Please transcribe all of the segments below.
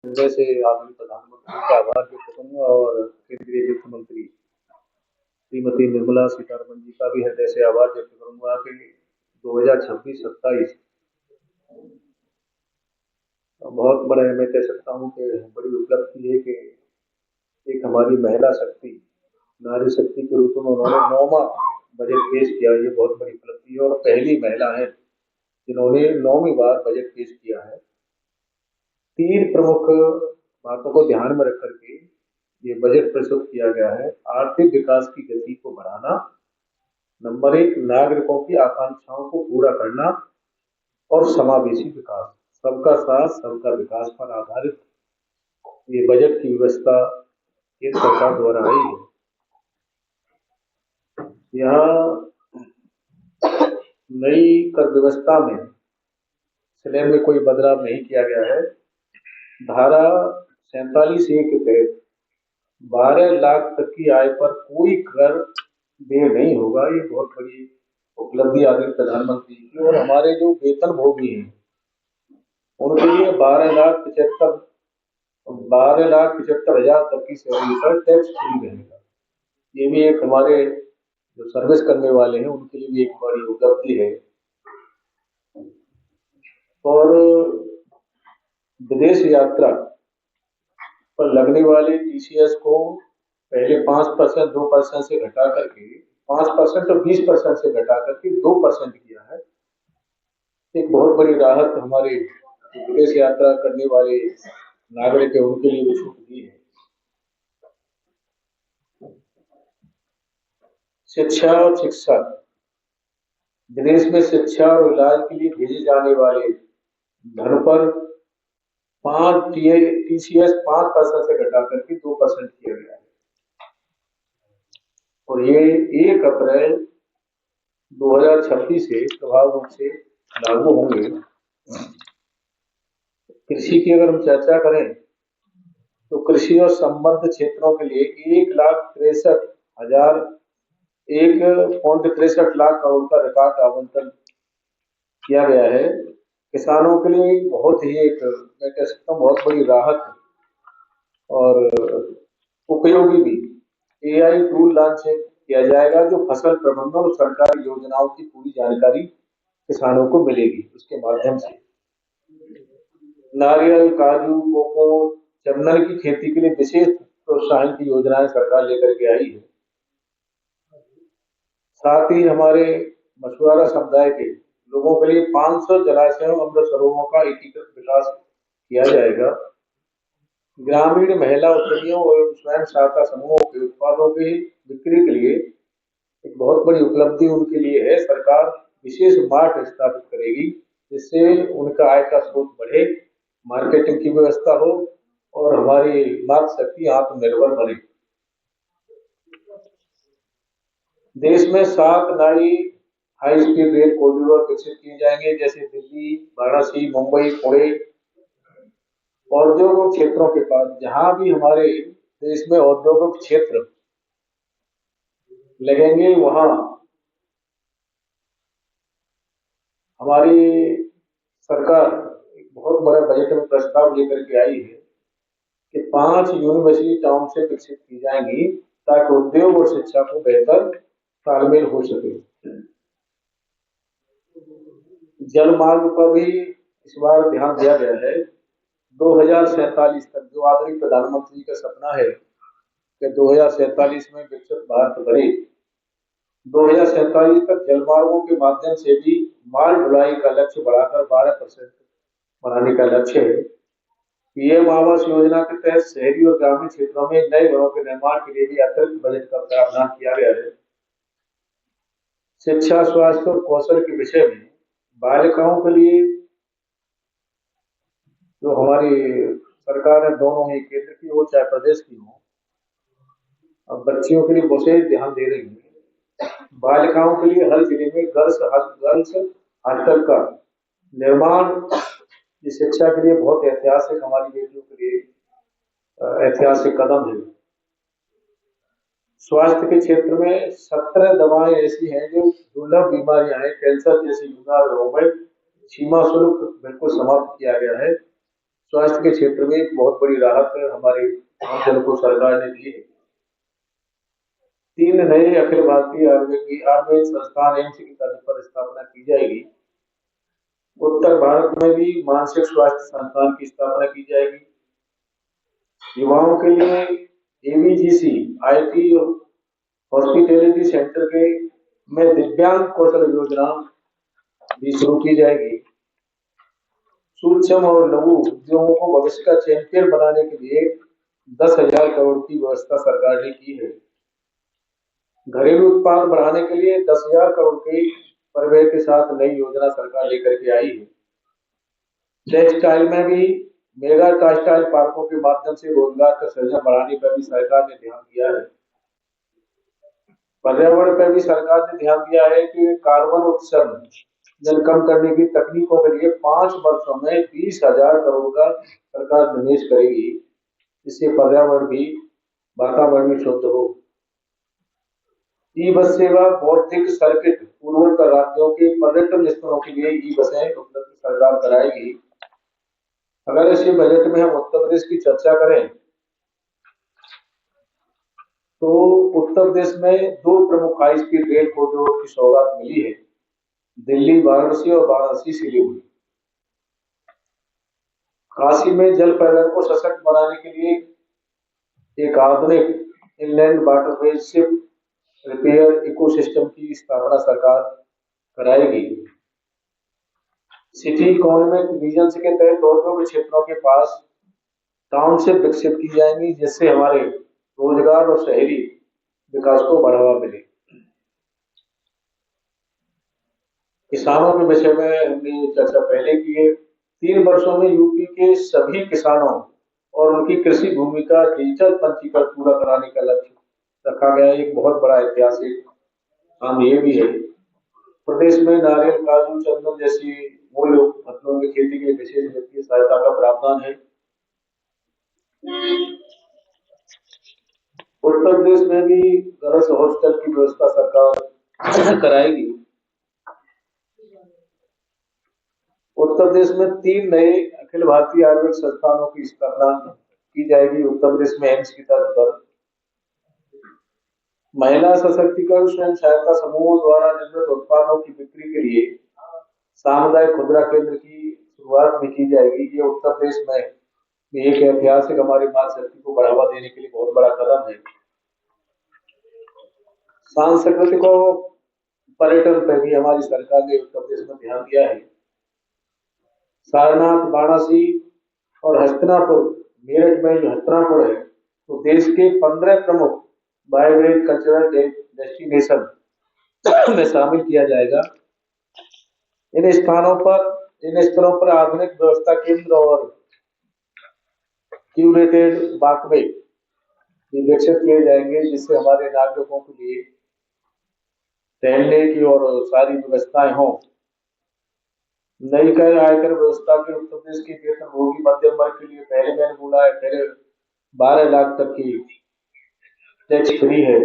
हृदय से आदरणीय प्रधानमंत्री का आभार व्यक्त करूंगा और केंद्रीय वित्त मंत्री श्रीमती निर्मला सीतारमण जी का भी हृदय से आभार व्यक्त करूंगा कि 2026-27 बहुत बड़ा मैं कह सकता हूं कि बड़ी उपलब्धि है कि एक हमारी महिला शक्ति, नारी शक्ति के रूप में उन्होंने 9वां बजट पेश किया। ये बहुत बड़ी उपलब्धि है और पहली महिला है जिन्होंने 9वीं बार बजट पेश किया है। 3 प्रमुख बातों को ध्यान में रख करके ये बजट प्रस्तुत किया गया है। आर्थिक विकास की गति को बढ़ाना, नंबर 1 नागरिकों की आकांक्षाओं को पूरा करना और समावेशी विकास, सबका साथ सबका विकास पर आधारित ये बजट की व्यवस्था केंद्र सरकार द्वारा आई है। यहाँ नई कर व्यवस्था में स्लैब में कोई बदलाव नहीं किया गया है। धारा 47A के तहत 12 लाख तक की आय पर कोई कर देय नहीं होगा। ये बहुत बड़ी उपलब्धि आदरणीय प्रधानमंत्री की। और हमारे जो वेतन भोगी हैं उनके लिए 12,75,000 तक की सैलरी पर टैक्स फ्री रहेगा। ये भी एक हमारे जो सर्विस करने वाले हैं उनके लिए भी एक बड़ी उपलब्धि है। और विदेश यात्रा पर लगने वाले TCS को पहले 5% 2% से घटा करके 5% और 20% से घटा करके 2% किया है। एक बहुत बड़ी राहत हमारे विदेश यात्रा करने वाले नागरिक है उनके लिए भी छूट दी है। शिक्षा और शिक्षा, विदेश में शिक्षा और इलाज के लिए भेजे जाने वाले धन पर TCS 5% से घटा करके 2% किया गया है। और ये 1 अप्रैल 2026 से प्रभाव रूप से लागू होंगे। कृषि की अगर हम चर्चा करें तो कृषि और संबद्ध क्षेत्रों के लिए 1,63,000 करोड़ का रिकॉर्ड आवंटन किया गया है। किसानों के लिए बहुत ही एक मैं कह सकता हूँ बहुत बड़ी राहत और उपयोगी भी AI टूल लॉन्च किया जाएगा जो फसल प्रबंधन और सरकारी योजनाओं की पूरी जानकारी किसानों को मिलेगी। उसके माध्यम से नारियल, काजू, कोको, चंदन की खेती के लिए विशेष प्रोत्साहन की योजनाएं सरकार लेकर के आई है। साथ ही हमारे मछुआरा समुदाय के लोगों के लिए 500 जलाशयों अमृत सरोवरों का एकीकृत विकास किया जाएगा। ग्रामीण महिला उद्यमियों और स्वयं सहायता समूहों के उत्पादों की बिक्री के लिए एक बहुत बड़ी उपलब्धि उनके लिए है। सरकार विशेष मार्ट स्थापित करेगी जिससे उनका आय का स्रोत बढ़े, मार्केटिंग की व्यवस्था हो और हमारी मातृ शक्ति आत्मनिर्भर बने। देश में 7 नई हाई स्पीड रेल कॉरिडोर विकसित किए जाएंगे जैसे दिल्ली, वाराणसी, मुंबई, पुणे। औद्योगिक क्षेत्रों के पास जहां भी हमारे देश में औद्योगिक क्षेत्र लगेंगे वहां हमारी सरकार एक बहुत बड़ा बजट में प्रस्ताव लेकर के आई है कि 5 यूनिवर्सिटी टाउनशिप विकसित की जाएंगी ताकि उद्योग और शिक्षा को बेहतर तालमेल हो सके। जल मार्ग पर भी इस बार ध्यान दिया गया है। 2047 तक जो आदरणीय प्रधानमंत्री का सपना है कि 2047 में विकसित भारत बने, 2047 तक जलमार्गों के माध्यम से भी माल ढुलाई का लक्ष्य बढ़ाकर 12% बनाने का लक्ष्य है। PM आवास योजना के तहत शहरी और ग्रामीण क्षेत्रों में नए घरों के निर्माण के लिए भी अतिरिक्त बजट का प्रावधान किया गया है। शिक्षा, स्वास्थ्य और कौशल के विषय में बालिकाओं के लिए जो हमारी सरकार है, दोनों ही केंद्र की हो चाहे प्रदेश की हो, अब बच्चियों के लिए विशेष ध्यान दे रही है। बालिकाओं के लिए हर जिले में गर्ल्स हॉस्टल का निर्माण ये शिक्षा के लिए बहुत ऐतिहासिक, हमारी बेटियों के लिए ऐतिहासिक कदम है। स्वास्थ्य के क्षेत्र में 17 दवाएं ऐसी हैं जो दुर्लभ बीमारियां हैं, कैंसर जैसी बीमारियों में सीमा शुल्क बिल्कुल समाप्त किया गया है। स्वास्थ्य के क्षेत्र में एक बहुत बड़ी राहत हमारे आम जन को सरकार ने दी है। 3 नए अखिल भारतीय आयुर्वेद संस्थान एम्स की तर्ज पर स्थापना की जाएगी। उत्तर भारत में भी मानसिक स्वास्थ्य संस्थान की स्थापना की जाएगी। युवाओं के लिए एवीजीसी आईटी हॉस्पिटैलिटी सेंटर के में दिव्यांग कौशल योजना भी शुरू की जाएगी। सूक्ष्म और लघु उद्योगों को भविष्य का चैंपियन बनाने के लिए 10,000 करोड़ की व्यवस्था सरकार ने की है। घरेलू उत्पाद बढ़ाने के लिए 10,000 करोड़ के परिव्यय के साथ नई योजना सरकार लेकर के आई है। टेक्सटाइल में भी मेगा टेक्सटाइल पार्कों के माध्यम से रोजगार का सृजन बढ़ाने पर भी सरकार ने ध्यान दिया है। पर्यावरण पर भी सरकार ने ध्यान दिया है कि कार्बन उत्सर्जन कम करने की तकनीकों के लिए 5 वर्षों में 20,000 करोड़ का सरकार निवेश करेगी। इससे पर्यावरण भी वातावरण भी शुद्ध हो। ई बस सेवा बौद्धिक सर्किट पूर्वोत्तर राज्यों के पर्यटन स्थलों के लिए ई बसें उपलब्ध सरकार कराएगी। अगर इसी बजट में हम उत्तर प्रदेश की चर्चा करें तो उत्तर प्रदेश में 2 प्रमुख हाई स्पीड रेल कॉरिडोर की सौगात मिली है, दिल्ली वाराणसी और वाराणसी सिलीगुड़ी। काशी में जल परिवहन को सशक्त बनाने के लिए एक आधुनिक inland waterways ship repair ecosystem की स्थापना सरकार कराएगी। सिटी इकोनॉमिक रीजन्स के तहत औद्योगिक क्षेत्रों के पास टाउनशिप विकसित की जाएंगी, जिससे हमारे रोजगार और शहरी विकास को बढ़ावा मिले। किसानों के विषय में हमने चर्चा पहले की है। 3 वर्षों में यूपी के सभी किसानों और उनकी कृषि भूमि का डिजिटल पंजीकरण पूरा कराने का लक्ष्य रखा गया है। एक बहुत बड़ा ऐतिहासिक काम ये भी है। प्रदेश में नारियल, काजू, चंदन जैसी मूल्य फसलों की खेती के लिए विशेष वित्तीय सहायता का प्रावधान है। उत्तर प्रदेश में भी गर्ल्स हॉस्टल की व्यवस्था सरकार कराएगी। उत्तर प्रदेश में 3 नए अखिल भारतीय आयुर्वेद संस्थानों की स्थापना की जाएगी। उत्तर प्रदेश में एम्स की तर्ज पर महिला सशक्तिकरण स्वयं सहायता समूहों द्वारा निर्मित उत्पादों की बिक्री के लिए सामुदायिक खुदरा केंद्र की शुरुआत भी की जाएगी। ये उत्तर प्रदेश में एक ऐतिहासिक हमारी मातृ शक्ति को बढ़ावा देने के लिए बहुत बड़ा कदम है। सांस्कृतिक और पर्यटन पर भी हमारी सरकार ने उत्तर प्रदेश में ध्यान दिया है। सारनाथ, वाराणसी और हस्तिनापुर, मेरठ में जो हस्तिनापुर है तो देश के 15 प्रमुख बायोवेज कल्चरल डेस्टिनेशन में शामिल किया जाएगा। इन स्थलों पर आधुनिक व्यवस्था केंद्र और क्यूरेटेड वॉकवे भी विकसित किए जाएंगे, जिससे हमारे नागरिकों के लिए टहलने की और सारी व्यवस्थाएं हों। नई कर आयकर व्यवस्था के उत्तर प्रदेश की वेतनभोगी मध्यम वर्ग के लिए पहले मैंने बोला है, पहले 12 लाख तक की टैक्स फ्री है।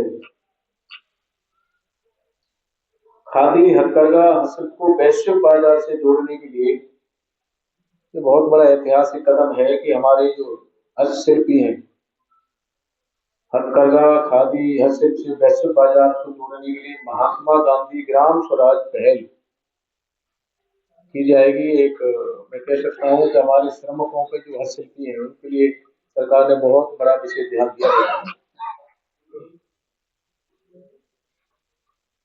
खादी, हथकरघा, हस्तशिल्प को वैश्विक बाजार से जोड़ने के लिए ये बहुत बड़ा ऐतिहासिक कदम है कि हमारे जो हस्तशिल्पी हैं, हथकरघा, खादी, हस्तशिल्प से वैश्विक बाजार को जोड़ने के लिए महात्मा गांधी ग्राम स्वराज पहल की जाएगी। एक मैं कह सकता हूँ कि हमारे श्रमिकों के जो हस्तशिल्पी हैं उनके लिए सरकार ने बहुत बड़ा विशेष ध्यान दिया है।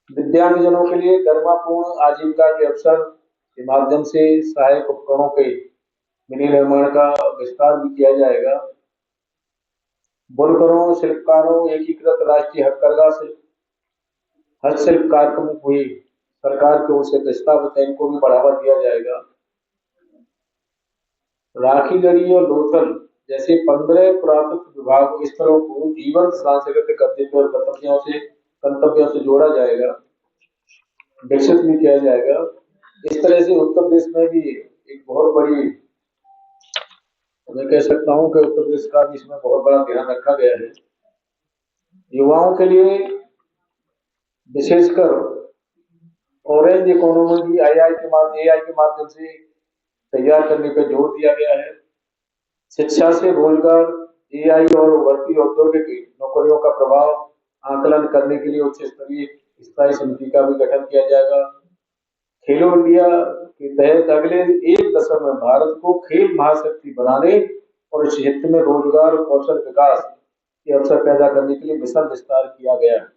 दिव्यांगजनों के लिए गरिमापूर्ण आजीविका के अवसर के माध्यम से सहायक उपकरणों के मिनी निर्माण का विस्तार भी किया जाएगा। बुनकरों, शिल्पकारों, एकीकृत राष्ट्रीय हथकरघा से हस्तशिल्प कार्यक्रम हुई सरकार की ओर से प्रस्तावित है, इनको भी बढ़ावा दिया जाएगा। राखी गढ़ी और लोथल जैसे 15 पुरातत्व विभाग स्थलों को जीवंत सांस्कृतिक गतिविधियों और गंतव्यों से जोड़ा जाएगा, विकसित भी किया जाएगा। इस तरह से उत्तर प्रदेश में भी एक बहुत बड़ी मैं कह सकता हूं कि उत्तर प्रदेश का भी इसमें बहुत बड़ा ध्यान रखा गया है। युवाओं के लिए विशेषकर ऑरेंज इकोनॉमी की एआई के माध्यम से तैयार करने पर जोर दिया गया है। शिक्षा से रोजगार, एआई और उभरती औद्योगिक नौकरियों का प्रभाव आकलन करने के लिए उच्च स्तरीय स्थायी समिति का भी गठन किया जाएगा। खेलो इंडिया के तहत अगले 1 दशक में भारत को खेल महाशक्ति बनाने और इस क्षेत्र में रोजगार और कौशल विकास के अवसर पैदा करने के लिए मिशन विस्तार किया गया है।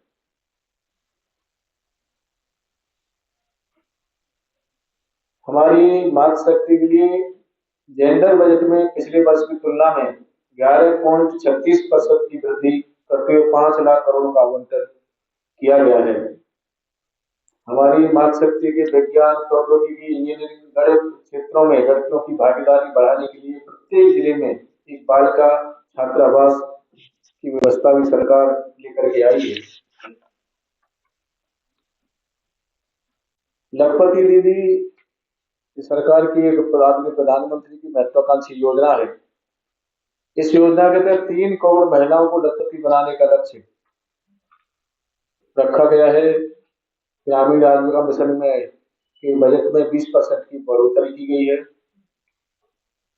हमारी मातृशक्ति के लिए जेंडर बजट में पिछले वर्ष की तुलना में 11.36% की वृद्धि करते हुए 5 लाख करोड़ का आवंटन किया गया है। हमारी मातृशक्ति के विज्ञान, प्रौद्योगिकी, इंजीनियरिंग, गणित क्षेत्रों में लड़कियों की भागीदारी बढ़ाने के लिए प्रत्येक जिले में एक बालिका छात्रावास की व्यवस्था भी सरकार लेकर के आई है। लखपति दीदी सरकार की एक प्रधानमंत्री की महत्वाकांक्षी योजना है। इस योजना के तहत 3 करोड़ महिलाओं को लखपति बनाने का लक्ष्य रखा गया है। ग्रामीण आजीविका मिशन में के बजट में 20% की बढ़ोतरी की गई है।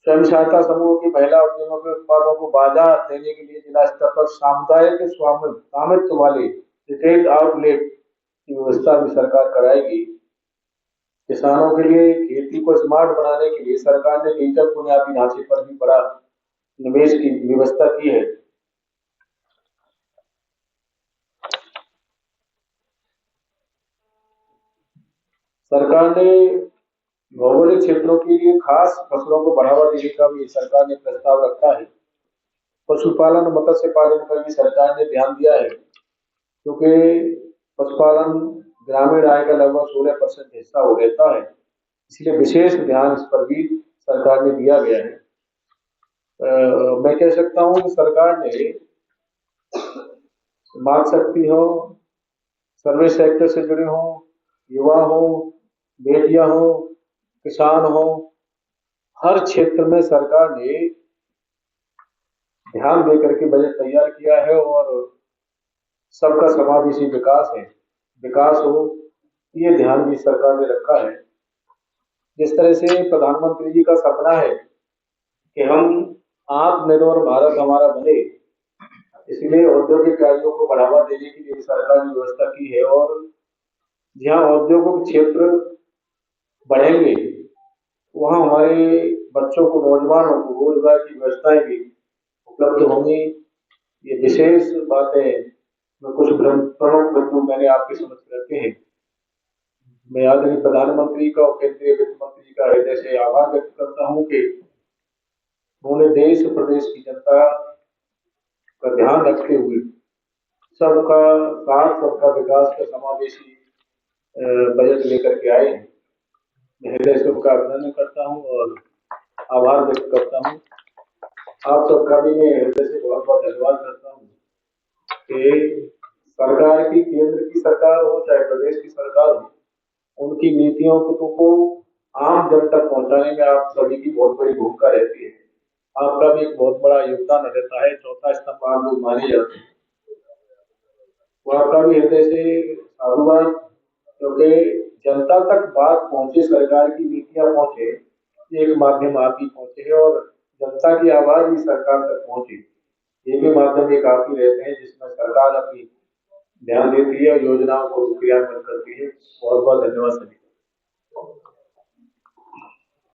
स्वयं सहायता समूह की महिला उद्यमों के उत्पादों को बाजार देने के लिए जिला स्तर पर सामुदायिक स्वामित्व वाले रिटेल आउटलेट की व्यवस्था भी सरकार कराएगी। किसानों के लिए खेती को स्मार्ट बनाने के लिए सरकार ने डिजिटल बुनियादी ढांचे पर भी बड़ा निवेश की व्यवस्था की है। सरकार ने भौगोलिक क्षेत्रों के लिए खास फसलों को बढ़ावा देने का भी सरकार ने प्रस्ताव रखा है। पशुपालन, मत्स्य पालन पर भी सरकार ने ध्यान दिया है, क्योंकि पशुपालन ग्रामीण आय का लगभग 16% हिस्सा हो रहता है, इसलिए विशेष ध्यान इस पर भी सरकार ने दिया गया है। मैं कह सकता हूँ कि सरकार ने मातृशक्ति हो, सर्विस सेक्टर से जुड़े हो, युवा हो, बेटियां हो, किसान हो, हर क्षेत्र में सरकार ने ध्यान देकर के बजट तैयार किया है और सबका समावेशी विकास हो, ये ध्यान भी सरकार ने रखा है। जिस तरह से प्रधानमंत्री जी का सपना है कि हम आत्मनिर्भर भारत हमारा बने, इसलिए औद्योगिक कार्यों को बढ़ावा देने के लिए सरकार ने व्यवस्था की है और जहाँ औद्योगिक क्षेत्र बढ़ेंगे वहाँ हमारे बच्चों को, नौजवानों को रोजगार की व्यवस्थाएं भी उपलब्ध होंगी। ये विशेष बातें कुछ प्रमुख बिंदु मैंने आपके समक्ष रखे हैं। मैं आदरणीय प्रधानमंत्री का और केंद्रीय वित्त मंत्री का हृदय से आभार व्यक्त करता हूँ कि उन्होंने देश प्रदेश की जनता का ध्यान रखते हुए सबका साथ, सबका विकास का समावेशी बजट लेकर के आए हैं। मैं हृदय से उनका अभिनंदन करता हूँ और आभार व्यक्त करता हूँ। आप सबका भी मैं हृदय से बहुत बहुत धन्यवाद करता हूँ कि सरकार की, केंद्र की सरकार हो चाहे प्रदेश की सरकार हो, उनकी नीतियों को आम जन तक पहुंचाने में आप सभी की बहुत बड़ी भूमिका रहती है। आपका भी एक बहुत बड़ा योगदान रहता है। चौथा स्तंभ आप लोग माने जाते हैं, वो आपका भी हृदय से साधुवाद, क्योंकि जनता तक बात पहुंचे, सरकार की नीतियां पहुंचे, एक माध्यम आप ही पहुंचे है और जनता की आवाज भी सरकार तक पहुंचे, ये भी माध्यम एक आप ही रहते हैं जिसमें सरकार अपनी ध्यान देती है और योजनाओं को क्रियान्वयन करती है। बहुत बहुत धन्यवाद सभी।